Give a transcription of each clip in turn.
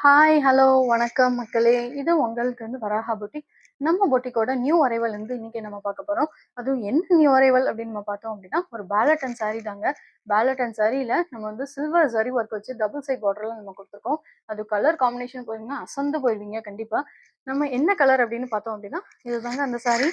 Hi, hello, வணக்கம் மக்களே! இது உங்களுக்கு வராஹா பொட்டிக். நம்ம பொட்டிக்கோட நியூ அரைவல் இன்னைக்கு நம்ம பார்க்க போறோம். அதுவும் என்ன நியூ அரைவல் அப்படின்னு நம்ம பார்த்தோம் அப்படின்னா, ஒரு பேலட் அண்ட் சாரி தாங்க. பேலட் அண்ட் சாரியில நம்ம சில்வர் ஜரி ஒர்க் வச்சு டபுள் சைட் பார்டர்ல நம்ம குடுத்துருக்கோம். அது கலர் காம்பினேஷன் போனீங்கன்னா, அசந்து போயிருவீங்க கண்டிப்பா. நம்ம என்ன கலர் அப்படின்னு பார்த்தோம் அப்படின்னா, இதுதாங்க அந்த சாரி.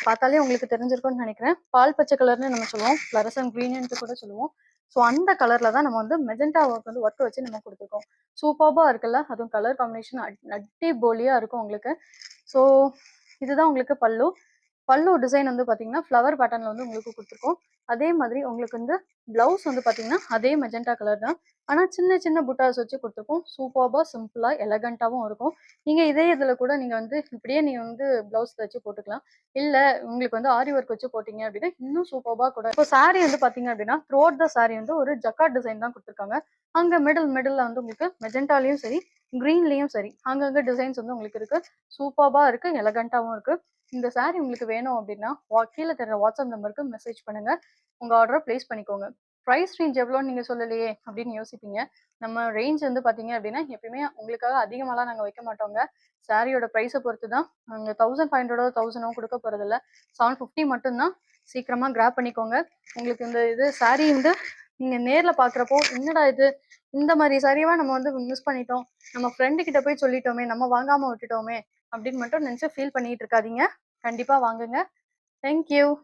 பார்த்தாலே உங்களுக்கு தெரிஞ்சிருக்கும்னு நினைக்கிறேன். பால் பச்சை கலர்ன்னு நம்ம சொல்லுவோம். ஃப்ளரசன்ட் கிரீன்ன்ட்டு கூட சொல்லுவோம். ஸோ அந்த கலர்ல தான் நம்ம மெஜெண்டா ஒர்க் வச்சு நம்ம குடுத்துருக்கோம். சூப்பர்பா இருக்குல்ல. அதுவும் கலர் காம்பினேஷன் அடிபொலியா இருக்கும் உங்களுக்கு. ஸோ இதுதான் உங்களுக்கு பல்லு. பல்லு டிசைன் பார்த்தீங்கன்னா, ஃப்ளவர் பேட்டர்ன்ல உங்களுக்கு குடுத்துருக்கோம். அதே மாதிரி உங்களுக்கு பிளவுஸ் பார்த்தீங்கன்னா, அதே மெஜெண்டா கலர் தான். ஆனா சின்ன சின்ன புட்டாஸ் வச்சு குடுத்துருக்கோம். சூப்பர்பா, சிம்பிளா, எலகன்ட்டாவும் இருக்கும். நீங்க இதே இதுல கூட நீங்க இப்படியே நீங்க பிளவுஸ் தச்சு போட்டுக்கலாம். இல்ல உங்களுக்கு ஆரி ஒர்க் வச்சு போட்டீங்க அப்படின்னா, இன்னும் சூப்பர்பா கூட இப்போ சாரி பார்த்தீங்க அப்படின்னா, த்ரூ அவுட் த சாரி ஒரு ஜக்கார்ட் டிசைன் தான் குடுத்துருக்காங்க. அங்க மிடில்ல உங்களுக்கு மெஜெண்டாலயும் சரி, கிரீன்லயும் சரி, அங்கங்க டிசைன்ஸ் உங்களுக்கு இருக்கு. சூப்பர்பா இருக்கு, எலகன்ட்டாவும் இருக்கு. இந்த சாரி உங்களுக்கு வேணும் அப்படின்னா, கீழ தெரிற வாட்ஸ்அப் நம்பருக்கு மெசேஜ் பண்ணுங்க. உங்க ஆர்டர பிளேஸ் பண்ணிக்கோங்க. பிரைஸ் ரேஞ்ச் எவ்வளோன்னு நீங்க சொல்லலையே அப்படின்னு யோசிப்பீங்க. நம்ம ரேஞ்ச் பார்த்தீங்க அப்படின்னா, எப்பயுமே உங்களுக்காக அதிகமாலாம் நாங்க வைக்க மாட்டோங்க. சாரியோட பிரைஸ பொறுத்து தான். நாங்க 1500 1000 குடுக்க போறதில்ல. 750 மட்டும் தான். சீக்கிரமா கிராப் பண்ணிக்கோங்க. உங்களுக்கு இந்த சாரி நீங்க நேர்ல பார்க்குறப்போ, என்னடா இது! இந்த மாரி சாரியவா நம்ம மிஸ் பண்ணிட்டோம். நம்ம ஃப்ரெண்டு கிட்ட போய் சொல்லிட்டோமே! நம்ம வாங்காம விட்டுட்டோமே! அப்படின்னு மட்டும் நினைச்சு ஃபீல் பண்ணிட்டு இருக்காதீங்க. கண்டிப்பா வாங்குங்க. Thank you.